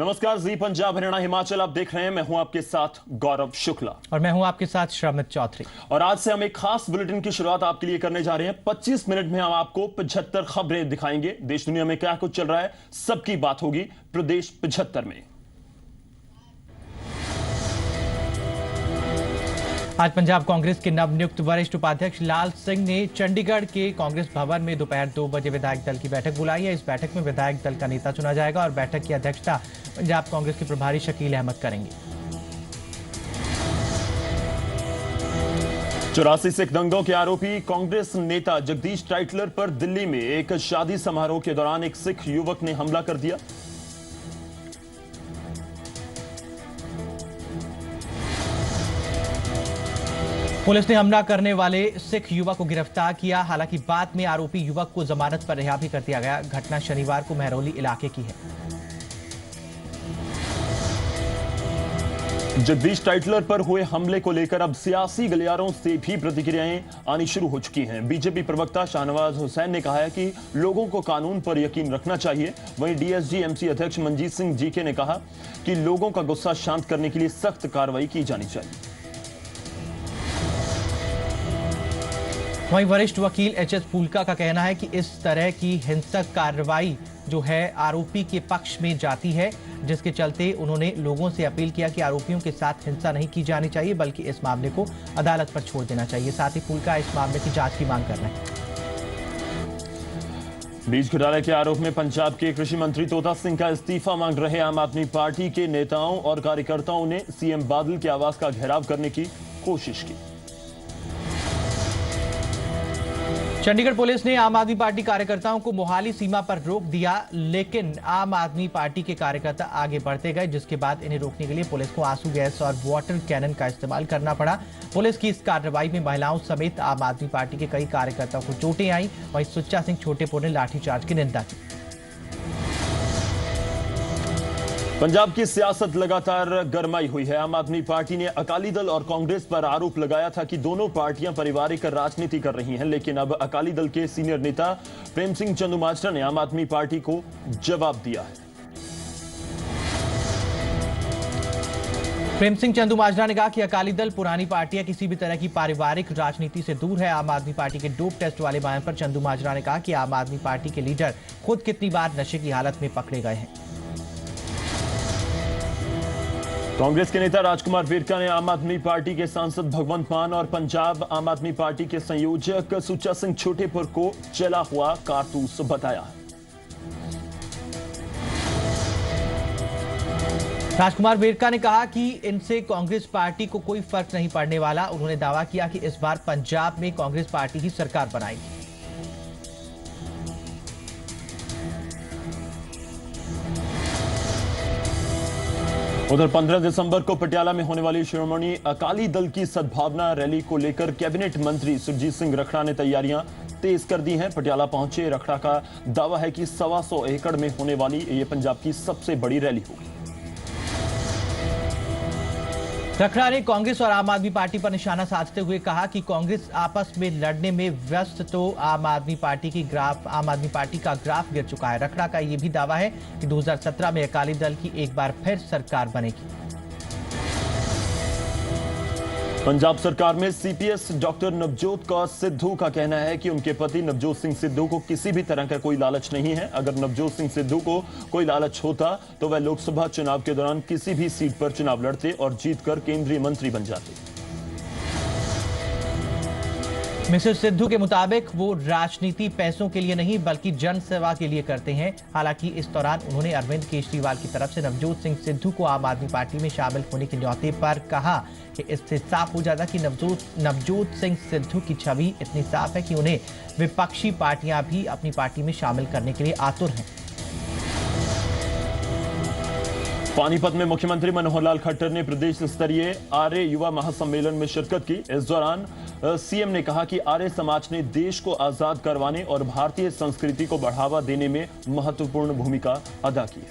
नमस्कार, जी पंजाब हरियाणा हिमाचल आप देख रहे हैं। मैं हूं आपके साथ गौरव शुक्ला और मैं हूं आपके साथ श्रमित चौधरी। और आज से हम एक खास बुलेटिन की शुरुआत आपके लिए करने जा रहे हैं। 25 मिनट में हम आपको 75 खबरें दिखाएंगे। देश दुनिया में क्या कुछ चल रहा है, सबकी बात होगी प्रदेश 75 में। आज पंजाब कांग्रेस के नवनियुक्त वरिष्ठ उपाध्यक्ष लाल सिंह ने चंडीगढ़ के कांग्रेस भवन में दोपहर 2 बजे विधायक दल की बैठक बुलाई है। इस बैठक में विधायक दल का नेता चुना जाएगा और बैठक की अध्यक्षता पंजाब कांग्रेस के प्रभारी शकील अहमद करेंगे। 84 सिख दंगों के आरोपी कांग्रेस नेता जगदीश टाइटलर पर दिल्ली में एक शादी समारोह के दौरान एक सिख युवक ने हमला कर दिया। पुलिस ने हमला करने वाले सिख युवक को गिरफ्तार किया। हालांकि बाद में आरोपी युवक को जमानत पर रिहा भी कर दिया गया। घटना शनिवार को महरौली इलाके की है। जगदीश टाइटलर पर हुए हमले को लेकर अब सियासी गलियारों से भी प्रतिक्रियाएं आनी शुरू हो चुकी हैं। बीजेपी प्रवक्ता शाहनवाज हुसैन ने कहा है कि लोगों को कानून पर यकीन रखना चाहिए। वहीं डीएसजी एमसी अध्यक्ष मनजीत सिंह जीके ने कहा कि लोगों का गुस्सा शांत करने के लिए सख्त कार्रवाई की जानी चाहिए। वहीं वरिष्ठ वकील एचएस फूलका का कहना है कि इस तरह की हिंसक कार्रवाई जो है आरोपी के पक्ष में जाती है, जिसके चलते उन्होंने लोगों से अपील किया कि आरोपियों के साथ हिंसा नहीं की जानी चाहिए बल्कि इस मामले को अदालत पर छोड़ देना चाहिए। साथ ही फूलका इस मामले की जांच की मांग कर रहे हैं। बीज घोटाले के आरोप में पंजाब के कृषि मंत्री तोता सिंह का इस्तीफा मांग रहे आम आदमी पार्टी के नेताओं और कार्यकर्ताओं ने सीएम बादल के आवास का घेराव करने की कोशिश की। चंडीगढ़ पुलिस ने आम आदमी पार्टी कार्यकर्ताओं को मोहाली सीमा पर रोक दिया, लेकिन आम आदमी पार्टी के कार्यकर्ता आगे बढ़ते गए, जिसके बाद इन्हें रोकने के लिए पुलिस को आंसू गैस और वाटर कैनन का इस्तेमाल करना पड़ा। पुलिस की इस कार्रवाई में महिलाओं समेत आम आदमी पार्टी के कई कार्यकर्ताओं को चोटें आई। वहीं सुच्चा सिंह छोटेपुर ने लाठीचार्ज की निंदा की। पंजाब की सियासत लगातार गरमाई हुई है। आम आदमी पार्टी ने अकाली दल और कांग्रेस पर आरोप लगाया था कि दोनों पार्टियां पारिवारिक राजनीति कर रही हैं, लेकिन अब अकाली दल के सीनियर नेता प्रेम सिंह चंदूमाजरा ने आम आदमी पार्टी को जवाब दिया है। प्रेम सिंह चंदूमाजरा ने कहा कि अकाली दल पुरानी पार्टियां किसी भी तरह की पारिवारिक राजनीति से दूर है। आम आदमी पार्टी के डोप टेस्ट वाले बयान पर चंदूमाजरा ने कहा कि आम आदमी पार्टी के लीडर खुद कितनी बार नशे की हालत में पकड़े गए हैं। कांग्रेस के नेता राजकुमार वेरका ने आम आदमी पार्टी के सांसद भगवंत मान और पंजाब आम आदमी पार्टी के संयोजक सुच्चा सिंह छोटेपुर को चला हुआ कारतूस बताया। राजकुमार वेरका ने कहा कि इनसे कांग्रेस पार्टी को कोई फर्क नहीं पड़ने वाला। उन्होंने दावा किया कि इस बार पंजाब में कांग्रेस पार्टी ही सरकार बनाएगी। उधर 15 दिसंबर को पटियाला में होने वाली शिरोमणि अकाली दल की सद्भावना रैली को लेकर कैबिनेट मंत्री सुरजीत सिंह रखड़ा ने तैयारियां तेज कर दी हैं। पटियाला पहुंचे रखड़ा का दावा है कि 125 एकड़ में होने वाली ये पंजाब की सबसे बड़ी रैली होगी। रखड़ा ने कांग्रेस और आम आदमी पार्टी पर निशाना साधते हुए कहा कि कांग्रेस आपस में लड़ने में व्यस्त तो आम आदमी पार्टी का ग्राफ गिर चुका है। रखड़ा का यह भी दावा है कि 2017 में अकाली दल की एक बार फिर सरकार बनेगी। पंजाब सरकार में सीपीएस डॉक्टर नवजोत कौर सिद्धू का कहना है कि उनके पति नवजोत सिंह सिद्धू को किसी भी तरह का कोई लालच नहीं है। अगर नवजोत सिंह सिद्धू को कोई लालच होता तो वह लोकसभा चुनाव के दौरान किसी भी सीट पर चुनाव लड़ते और जीतकर केंद्रीय मंत्री बन जाते। मिसेस सिद्धू के मुताबिक वो राजनीति पैसों के लिए नहीं बल्कि जन सेवा के लिए करते हैं। हालांकि इस दौरान उन्होंने अरविंद केजरीवाल की तरफ से नवजोत सिंह सिद्धू को आम आदमी पार्टी में शामिल होने के न्योते पर कहा कि इससे साफ हो जाता कि नवजोत सिंह सिद्धू की छवि इतनी साफ है कि उन्हें विपक्षी पार्टियां भी अपनी पार्टी में शामिल करने के लिए आतुर हैं। पानीपत में मुख्यमंत्री मनोहर लाल खट्टर ने प्रदेश स्तरीय आर्य युवा महासम्मेलन में शिरकत की। इस दौरान सीएम ने कहा कि आर्य समाज ने देश को आजाद करवाने और भारतीय संस्कृति को बढ़ावा देने में महत्वपूर्ण भूमिका अदा की।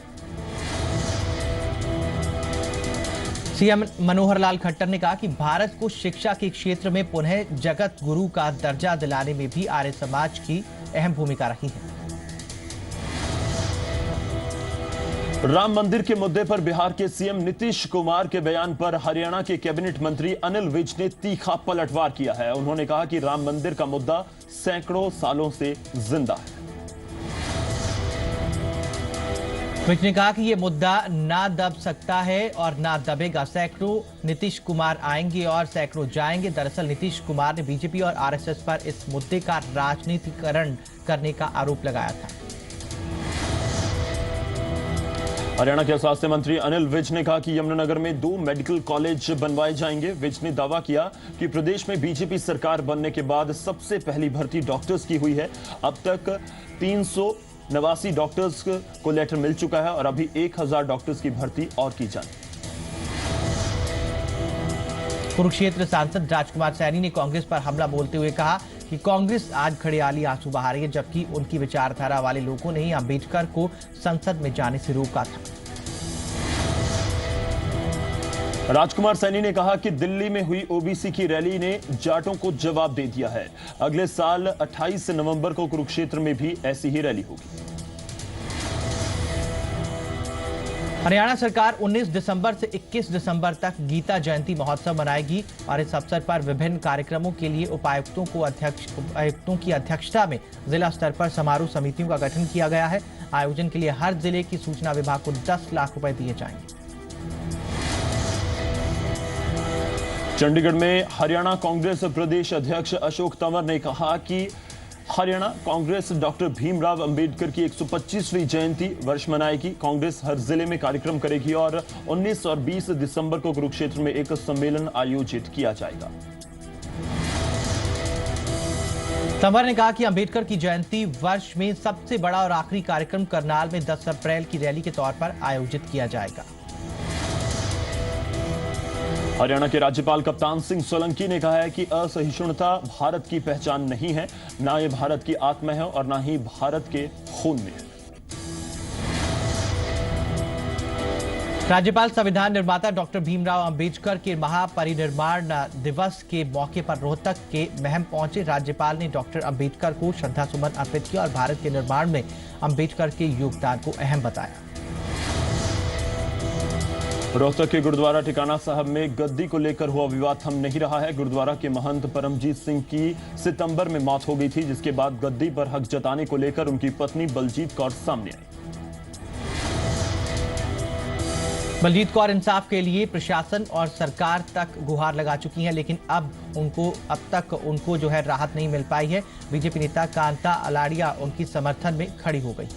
सीएम मनोहर लाल खट्टर ने कहा कि भारत को शिक्षा के क्षेत्र में पुनः जगत गुरु का दर्जा दिलाने में भी आर्य समाज की अहम भूमिका रही है। राम मंदिर के मुद्दे पर बिहार के सीएम नीतीश कुमार के बयान पर हरियाणा के कैबिनेट मंत्री अनिल विज ने तीखा पलटवार किया है। उन्होंने कहा कि राम मंदिर का मुद्दा सैकड़ों सालों से जिंदा है। विज ने कहा कि यह मुद्दा ना दब सकता है और ना दबेगा। सैकड़ों नीतीश कुमार आएंगे और सैकड़ों जाएंगे। दरअसल नीतीश कुमार ने बीजेपी और आरएसएस पर इस मुद्दे का राजनीतिकरण करने का आरोप लगाया था। हरियाणा के स्वास्थ्य मंत्री अनिल विज ने कहा कि यमुनानगर में 2 मेडिकल कॉलेज बनवाए जाएंगे। विज ने दावा किया कि प्रदेश में बीजेपी सरकार बनने के बाद सबसे पहली भर्ती डॉक्टर्स की हुई है। अब तक 389 डॉक्टर्स को लेटर मिल चुका है और अभी 1000 डॉक्टर्स की भर्ती और की जाए। कुरुक्षेत्र सांसद राजकुमार सैनी ने कांग्रेस पर हमला बोलते हुए कहा कि कांग्रेस आज खड़ेयाली आंसू बहा रही है, जबकि उनकी विचारधारा वाले लोगों ने ही अंबेडकर को संसद में जाने से रोका था। राजकुमार सैनी ने कहा कि दिल्ली में हुई ओबीसी की रैली ने जाटों को जवाब दे दिया है। अगले साल 28 नवंबर को कुरुक्षेत्र में भी ऐसी ही रैली होगी। हरियाणा सरकार 19 दिसंबर से 21 दिसंबर तक गीता जयंती महोत्सव मनाएगी और इस अवसर पर विभिन्न कार्यक्रमों के लिए उपायुक्तों की अध्यक्षता में जिला स्तर पर समारोह समितियों का गठन किया गया है। आयोजन के लिए हर जिले की सूचना विभाग को 10 लाख रुपए दिए जाएंगे। चंडीगढ़ में हरियाणा कांग्रेस प्रदेश अध्यक्ष अशोक तंवर ने कहा कि हरियाणा कांग्रेस डॉक्टर भीमराव अंबेडकर की 125वीं जयंती वर्ष मनाएगी। कांग्रेस हर जिले में कार्यक्रम करेगी और 19 और 20 दिसंबर को कुरुक्षेत्र में एक सम्मेलन आयोजित किया जाएगा। तंवर ने कहा कि अंबेडकर की जयंती वर्ष में सबसे बड़ा और आखिरी कार्यक्रम करनाल में 10 अप्रैल की रैली के तौर पर आयोजित किया जाएगा। हरियाणा के राज्यपाल कप्तान सिंह सोलंकी ने कहा है कि असहिष्णुता भारत की पहचान नहीं है, ना ये भारत की आत्मा है और ना ही भारत के खून में है। राज्यपाल संविधान निर्माता डॉक्टर भीमराव अंबेडकर के महापरिनिर्वाण दिवस के मौके पर रोहतक के महम पहुंचे। राज्यपाल ने डॉक्टर अंबेडकर को श्रद्धासुमन अर्पित किया और भारत के निर्माण में अंबेडकर के योगदान को अहम बताया। रोहतक के गुरुद्वारा टिकाना साहब में गद्दी को लेकर हुआ विवाद थम नहीं रहा है। गुरुद्वारा के महंत परमजीत सिंह की सितंबर में मौत हो गई थी, जिसके बाद गद्दी पर हक जताने को लेकर उनकी पत्नी बलजीत कौर सामने आई। बलजीत कौर इंसाफ के लिए प्रशासन और सरकार तक गुहार लगा चुकी हैं, लेकिन अब तक उनको जो है राहत नहीं मिल पाई है। बीजेपी नेता कांता अलाड़िया उनकी समर्थन में खड़ी हो गई।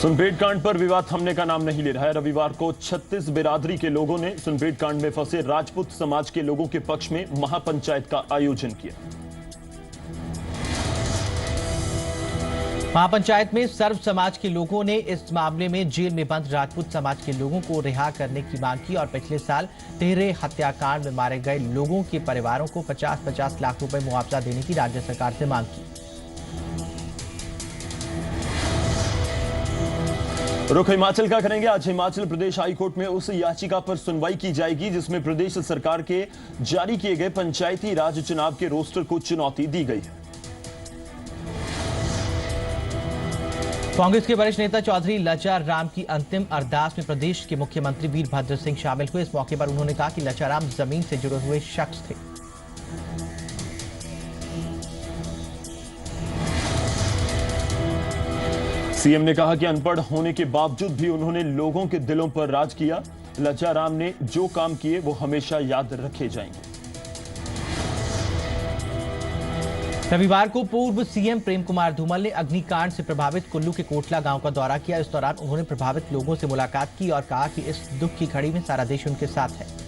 सुनपेट कांड पर विवाद थमने का नाम नहीं ले रहा है। रविवार को 36 बिरादरी के लोगों ने सुनपेट कांड में फंसे राजपूत समाज के लोगों के पक्ष में महापंचायत का आयोजन किया। महापंचायत में सर्व समाज के लोगों ने इस मामले में जेल में बंद राजपूत समाज के लोगों को रिहा करने की मांग की और पिछले साल 13 हत्याकांड में मारे गए लोगों के परिवारों को 50-50 लाख रुपए मुआवजा देने की राज्य सरकार से मांग की। रुख हिमाचल का करेंगे। आज हिमाचल प्रदेश हाईकोर्ट में उस याचिका पर सुनवाई की जाएगी जिसमें प्रदेश सरकार के जारी किए गए पंचायती राज चुनाव के रोस्टर को चुनौती दी गई है। कांग्रेस के वरिष्ठ नेता चौधरी लचा राम की अंतिम अरदास में प्रदेश के मुख्यमंत्री वीरभद्र सिंह शामिल हुए। इस मौके पर उन्होंने कहा कि लचा राम जमीन से जुड़े हुए शख्स थे। सीएम ने कहा कि अनपढ़ होने के बावजूद भी उन्होंने लोगों के दिलों पर राज किया। लचा राम ने जो काम किए वो हमेशा याद रखे जाएंगे। रविवार को पूर्व सीएम प्रेम कुमार धूमल ने अग्निकांड से प्रभावित कुल्लू के कोटला गांव का दौरा किया। इस दौरान उन्होंने प्रभावित लोगों से मुलाकात की और कहा कि इस दुख की घड़ी में सारा देश उनके साथ है।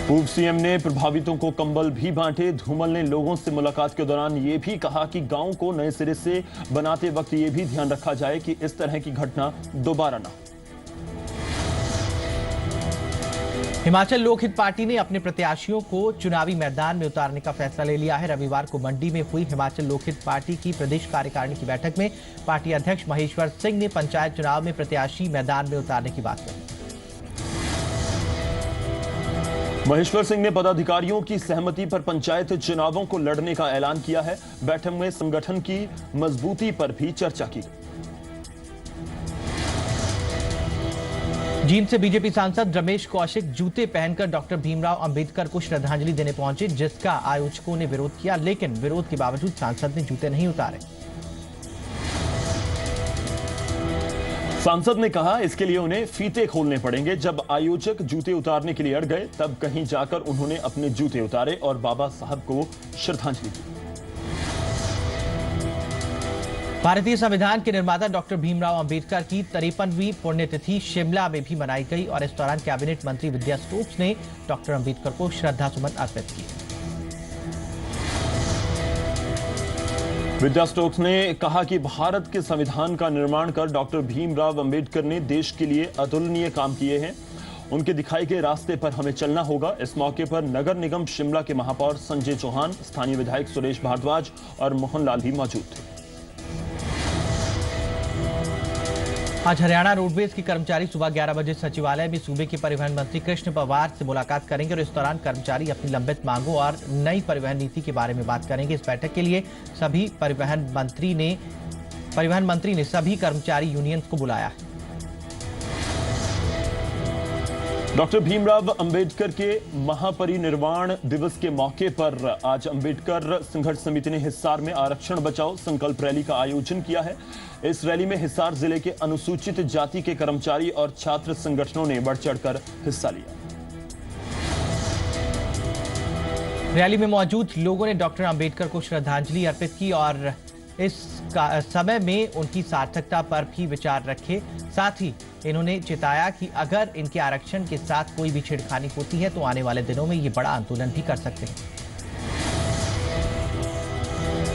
पूर्व सीएम ने प्रभावितों को कंबल भी बांटे। धूमल ने लोगों से मुलाकात के दौरान ये भी कहा कि गांव को नए सिरे से बनाते वक्त ये भी ध्यान रखा जाए कि इस तरह की घटना दोबारा ना हो। हिमाचल लोकहित पार्टी ने अपने प्रत्याशियों को चुनावी मैदान में उतारने का फैसला ले लिया है। रविवार को मंडी में हुई हिमाचल लोकहित पार्टी की प्रदेश कार्यकारिणी की बैठक में पार्टी अध्यक्ष महेश्वर सिंह ने पंचायत चुनाव में प्रत्याशी मैदान में उतारने की बात कही। महेश्वर सिंह ने पदाधिकारियों की सहमति पर पंचायत चुनावों को लड़ने का ऐलान किया है। बैठक में संगठन की मजबूती पर भी चर्चा की। जींद से बीजेपी सांसद रमेश कौशिक जूते पहनकर डॉक्टर भीमराव अंबेडकर को श्रद्धांजलि देने पहुंचे, जिसका आयोजकों ने विरोध किया, लेकिन विरोध के बावजूद सांसद ने जूते नहीं उतारे। सांसद ने कहा इसके लिए उन्हें फीते खोलने पड़ेंगे। जब आयोजक जूते उतारने के लिए अड़ गए, तब कहीं जाकर उन्होंने अपने जूते उतारे और बाबा साहब को श्रद्धांजलि दी। भारतीय संविधान के निर्माता डॉक्टर भीमराव अंबेडकर की 53वीं पुण्यतिथि शिमला में भी मनाई गई और इस दौरान कैबिनेट मंत्री विद्या स्टोक्स ने डॉक्टर अंबेडकर को श्रद्धासुमन अर्पित किए। विद्या स्टोक्स ने कहा कि भारत के संविधान का निर्माण कर डॉक्टर भीमराव अंबेडकर ने देश के लिए अतुलनीय काम किए हैं। उनके दिखाए गए रास्ते पर हमें चलना होगा। इस मौके पर नगर निगम शिमला के महापौर संजय चौहान, स्थानीय विधायक सुरेश भारद्वाज और मोहनलाल भी मौजूद थे। आज हरियाणा रोडवेज के कर्मचारी सुबह 11 बजे सचिवालय में सूबे के परिवहन मंत्री कृष्ण पवार से मुलाकात करेंगे और इस दौरान कर्मचारी अपनी लंबित मांगों और नई परिवहन नीति के बारे में बात करेंगे। इस बैठक के लिए परिवहन मंत्री ने सभी कर्मचारी यूनियंस को बुलाया है। डॉक्टर भीमराव अंबेडकर के महापरिनिर्वाण दिवस के मौके पर आज अंबेडकर संघर्ष समिति ने हिसार में आरक्षण बचाओ संकल्प रैली का आयोजन किया है। इस रैली में हिसार जिले के अनुसूचित जाति के कर्मचारी और छात्र संगठनों ने बढ़ चढ़कर हिस्सा लिया। रैली में मौजूद लोगों ने डॉक्टर अंबेडकर को श्रद्धांजलि अर्पित की और इस समय में उनकी सार्थकता पर भी विचार रखे। साथ ही इन्होंने चिताया कि अगर इनके आरक्षण के साथ कोई भी छेड़खानी होती है तो आने वाले दिनों में ये बड़ा आंदोलन भी कर सकते हैं।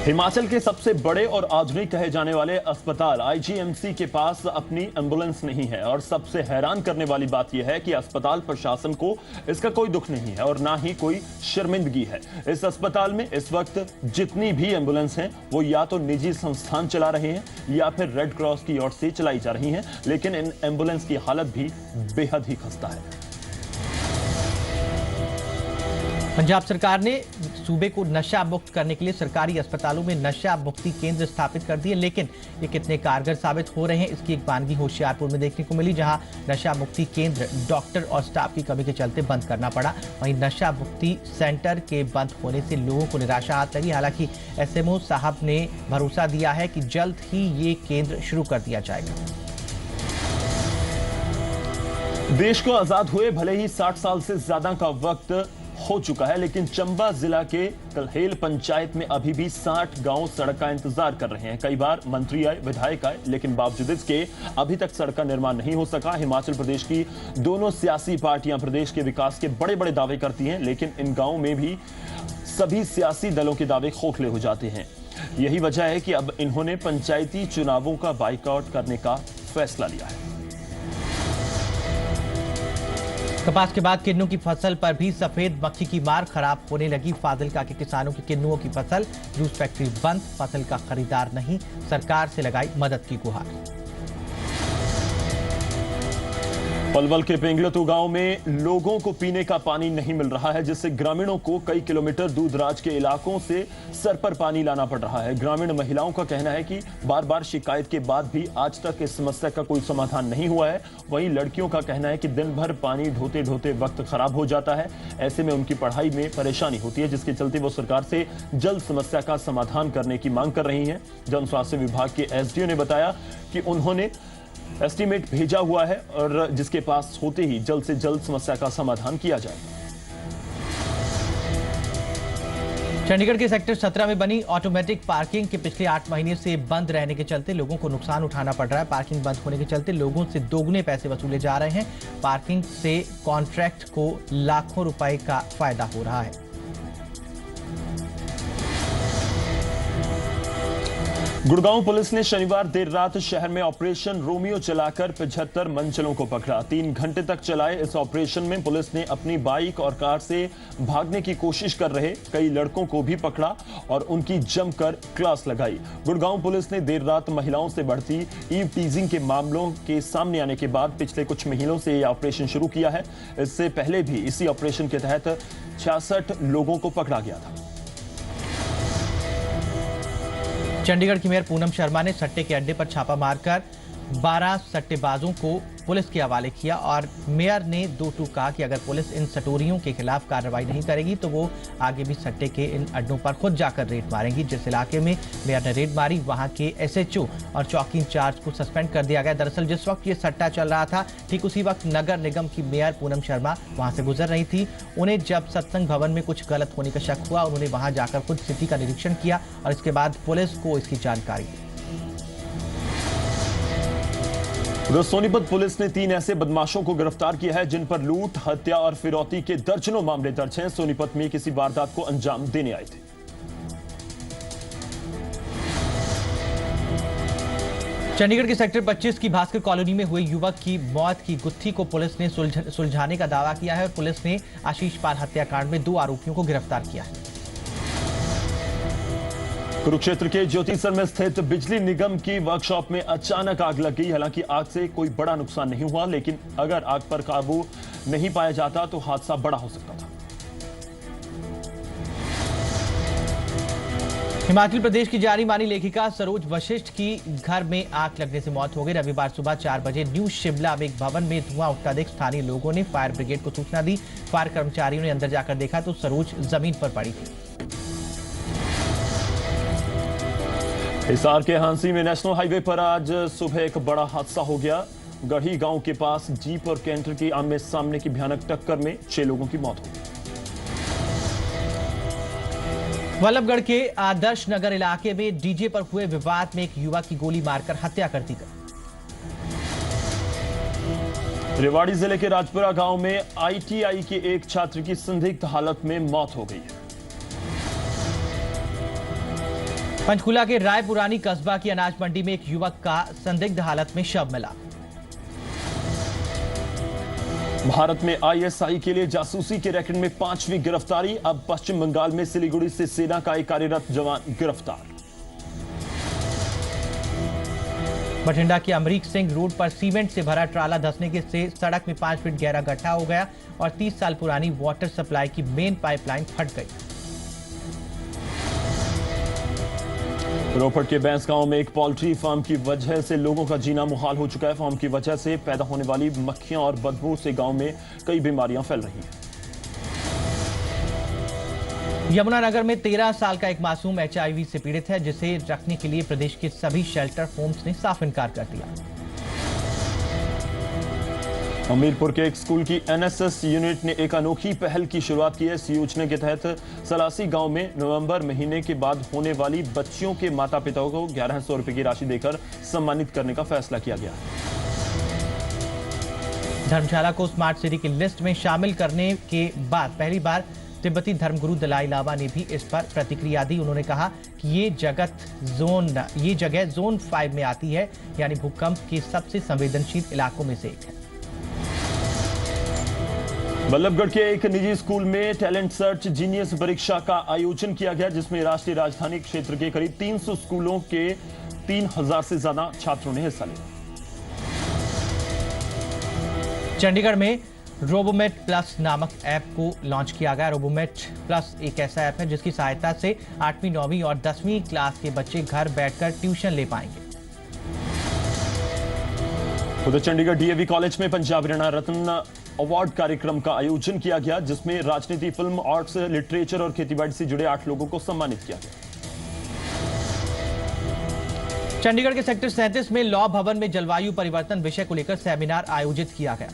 हिमाचल के सबसे बड़े और आधुनिक कहे जाने वाले अस्पताल आईजीएमसी के पास अपनी एम्बुलेंस नहीं है और सबसे हैरान करने वाली बात यह है कि अस्पताल प्रशासन को इसका कोई दुख नहीं है और ना ही कोई शर्मिंदगी है। इस अस्पताल में इस वक्त जितनी भी एम्बुलेंस हैं वो या तो निजी संस्थान चला रहे हैं या फिर रेड क्रॉस की ओर से चलाई जा रही हैं, लेकिन इन एम्बुलेंस की हालत भी बेहद ही खस्ता है। पंजाब सरकार ने सूबे को नशा मुक्त करने के लिए सरकारी अस्पतालों में नशा मुक्ति केंद्र स्थापित कर दिए, लेकिन ये कितने कारगर साबित हो रहे हैं इसकी एक बानगी होशियारपुर में देखने को मिली, जहां नशा मुक्ति केंद्र डॉक्टर और स्टाफ की कमी के चलते बंद करना पड़ा। वहीं नशा मुक्ति सेंटर के बंद होने से लोगों को निराशा हाथ लगी। हालांकि एसएमओ साहब ने भरोसा दिया है कि जल्द ही ये केंद्र शुरू कर दिया जाएगा। देश को आजाद हुए भले ही 60 साल से ज्यादा का वक्त हो चुका है, लेकिन चंबा जिला के कलहेल पंचायत में अभी भी 60 गांव सड़क का इंतजार कर रहे हैं। कई बार मंत्री आए, विधायक आए, लेकिन बावजूद इसके अभी तक सड़क का निर्माण नहीं हो सका। हिमाचल प्रदेश की दोनों सियासी पार्टियां प्रदेश के विकास के बड़े बड़े दावे करती हैं, लेकिन इन गांवों में भी सभी सियासी दलों के दावे खोखले हो जाते हैं। यही वजह है कि अब इन्होंने पंचायती चुनावों का बाइकआउट करने का फैसला लिया है। कपास के बाद किन्नू की फसल पर भी सफेद मक्खी की मार, खराब होने लगी फाजिल्का के किसानों की किन्नुओं की फसल। जूस फैक्ट्री बंद, फसल का खरीदार नहीं, सरकार से लगाई मदद की गुहार। पलवल के पेंगलतू गांव में लोगों को पीने का पानी नहीं मिल रहा है, जिससे ग्रामीणों को कई किलोमीटर दूरदराज के इलाकों से सर पर पानी लाना पड़ रहा है। ग्रामीण महिलाओं का कहना है कि बार बार शिकायत के बाद भी आज तक इस समस्या का कोई समाधान नहीं हुआ है। वहीं लड़कियों का कहना है कि दिन भर पानी ढोते ढोते वक्त खराब हो जाता है। ऐसे में उनकी पढ़ाई में परेशानी होती है, जिसके चलते वो सरकार से जल्द समस्या का समाधान करने की मांग कर रही है। जन स्वास्थ्य विभाग के एसडीओ ने बताया कि उन्होंने एस्टीमेट भेजा हुआ है और जिसके पास होते ही जल्द से जल्द समस्या का समाधान किया जाएगा। चंडीगढ़ के सेक्टर 17 में बनी ऑटोमेटिक पार्किंग के पिछले 8 महीने से बंद रहने के चलते लोगों को नुकसान उठाना पड़ रहा है। पार्किंग बंद होने के चलते लोगों से दोगुने पैसे वसूले जा रहे हैं। पार्किंग से कॉन्ट्रैक्ट को लाखों रुपए का फायदा हो रहा है। गुड़गांव पुलिस ने शनिवार देर रात शहर में ऑपरेशन रोमियो चलाकर 75 मनचलों को पकड़ा। 3 घंटे तक चलाए इस ऑपरेशन में पुलिस ने अपनी बाइक और कार से भागने की कोशिश कर रहे कई लड़कों को भी पकड़ा और उनकी जमकर क्लास लगाई। गुड़गांव पुलिस ने देर रात महिलाओं से बढ़ती ईव टीजिंग के मामलों के सामने आने के बाद पिछले कुछ महीनों से यह ऑपरेशन शुरू किया है। इससे पहले भी इसी ऑपरेशन के तहत 66 लोगों को पकड़ा गया था। चंडीगढ़ की मेयर पूनम शर्मा ने सट्टे के अड्डे पर छापा मारकर 12 सट्टेबाजों को पुलिस के हवाले किया और मेयर ने दो टूक कहा कि अगर पुलिस इन सटोरियों के खिलाफ कार्रवाई नहीं करेगी तो वो आगे भी सट्टे के इन अड्डों पर खुद जाकर रेड मारेंगी। जिस इलाके में मेयर ने रेड मारी वहां के एसएचओ और चौकी इंचार्ज को सस्पेंड कर दिया गया। दरअसल जिस वक्त ये सट्टा चल रहा था ठीक उसी वक्त नगर निगम की मेयर पूनम शर्मा वहां से गुजर रही थी। उन्हें जब सत्संग भवन में कुछ गलत होने का शक हुआ, उन्होंने वहां जाकर खुद स्थिति का निरीक्षण किया और इसके बाद पुलिस को इसकी जानकारी दी। उधर सोनीपत पुलिस ने 3 ऐसे बदमाशों को गिरफ्तार किया है जिन पर लूट, हत्या और फिरौती के दर्जनों मामले दर्ज हैं। सोनीपत में किसी वारदात को अंजाम देने आए थे। चंडीगढ़ के सेक्टर 25 की भास्कर कॉलोनी में हुए युवक की मौत की गुत्थी को पुलिस ने सुलझाने का दावा किया है और पुलिस ने आशीष पाल हत्याकांड में 2 आरोपियों को गिरफ्तार किया है। कुरुक्षेत्र के ज्योतिसर में स्थित बिजली निगम की वर्कशॉप में अचानक आग लग गई। हालांकि आग से कोई बड़ा नुकसान नहीं हुआ, लेकिन अगर आग पर काबू नहीं पाया जाता तो हादसा बड़ा हो सकता था। हिमाचल प्रदेश की जानी मानी लेखिका सरोज वशिष्ठ की घर में आग लगने से मौत हो गई। रविवार सुबह 4 बजे न्यू शिमला में एक भवन में धुआं उठता देख स्थानीय लोगों ने फायर ब्रिगेड को सूचना दी। फायर कर्मचारियों ने अंदर जाकर देखा तो सरोज जमीन पर पड़ी थी। हिसार के हांसी में नेशनल हाईवे पर आज सुबह एक बड़ा हादसा हो गया। गढ़ी गांव के पास जीप और कैंटर की आमने सामने की भयानक टक्कर में 6 लोगों की मौत हो गई। वल्लभगढ़ के आदर्श नगर इलाके में डीजे पर हुए विवाद में एक युवक की गोली मारकर हत्या कर दी गई। रेवाड़ी जिले के राजपुरा गांव में आईटीआई के एक छात्र की संदिग्ध हालत में मौत हो गई है। पंचकुला के रायपुरानी कस्बा की अनाज मंडी में एक युवक का संदिग्ध हालत में शव मिला। भारत में आईएसआई के लिए जासूसी के रैकेट में 5वीं गिरफ्तारी। अब पश्चिम बंगाल में सिलीगुड़ी से सेना का एक कार्यरत जवान गिरफ्तार। बठिंडा के अमरीक सिंह रोड पर सीमेंट से भरा ट्राला धंसने से सड़क में 5 फीट गहरा गड्ढा हो गया और 30 साल पुरानी वाटर सप्लाई की मेन पाइपलाइन फट गई। रोपड़ के बैंस गांव में एक पोल्ट्री फार्म की वजह से लोगों का जीना मुहाल हो चुका है। फार्म की वजह से पैदा होने वाली मक्खियां और बदबू से गांव में कई बीमारियां फैल रही हैं। यमुनानगर में 13 साल का एक मासूम HIV से पीड़ित है, जिसे रखने के लिए प्रदेश के सभी शेल्टर होम्स ने साफ इनकार कर दिया। हमीरपुर के एक स्कूल की एनएसएस यूनिट ने एक अनोखी पहल की शुरुआत की है। इस योजना के तहत सलासी गांव में नवंबर महीने के बाद होने वाली बच्चियों के माता पिता को 1100 रुपए की राशि देकर सम्मानित करने का फैसला किया गया। धर्मशाला को स्मार्ट सिटी की लिस्ट में शामिल करने के बाद पहली बार तिब्बती धर्मगुरु दलाई लामा ने भी इस पर प्रतिक्रिया दी। उन्होंने कहा कि ये जगह जोन 5 में आती है, यानी भूकंप के सबसे संवेदनशील इलाकों में से एक है। वल्लभगढ़ के एक निजी स्कूल में टैलेंट सर्च जीनियस परीक्षा का आयोजन किया गया, जिसमें राष्ट्रीय राजधानी क्षेत्र के करीब 300 स्कूलों के 3000 से ज्यादा छात्रों ने हिस्सा लिया। चंडीगढ़ में रोबोमेट प्लस नामक ऐप को लॉन्च किया गया। रोबोमेट प्लस एक ऐसा ऐप है जिसकी सहायता से 8वीं, 9वीं और 10वीं क्लास के बच्चे घर बैठकर ट्यूशन ले पाएंगे। उधर चंडीगढ़ डीएवी कॉलेज में पंजाब हरियाणा रत्न अवार्ड कार्यक्रम का आयोजन किया गया, जिसमें राजनीति, फिल्म, आर्ट्स, लिटरेचर और खेतीबाड़ी से जुड़े 8 लोगों को सम्मानित किया गया। चंडीगढ़ के सेक्टर 37 में लॉ भवन में जलवायु परिवर्तन विषय को लेकर सेमिनार आयोजित किया गया।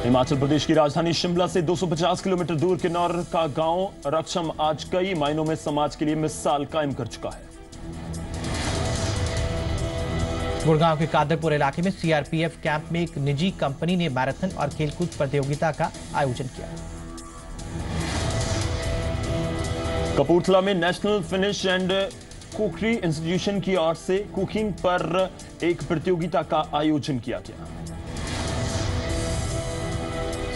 हिमाचल प्रदेश की राजधानी शिमला से 250 किलोमीटर दूर किन्नौर का गांव रक्षम आज कई मायनों में समाज के लिए मिसाल कायम कर चुका है। गुड़गांव के कादरपुर इलाके में सीआरपीएफ कैंप में एक निजी कंपनी ने मैराथन और खेलकूद प्रतियोगिता का आयोजन किया। कपूरथला में national finish and cookery institution की ओर से कुकिंग पर एक प्रतियोगिता का आयोजन किया गया।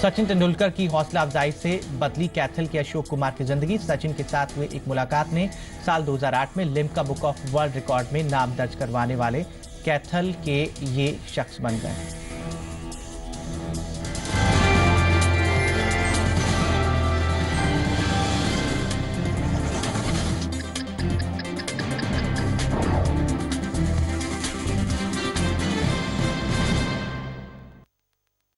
सचिन तेंदुलकर की हौसला अफजाई से बदली कैथल के अशोक कुमार की जिंदगी। सचिन के साथ हुए एक मुलाकात ने साल 2008 में Limca book of world record में नाम दर्ज करवाने वाले कैथल के ये शख्स बन गए।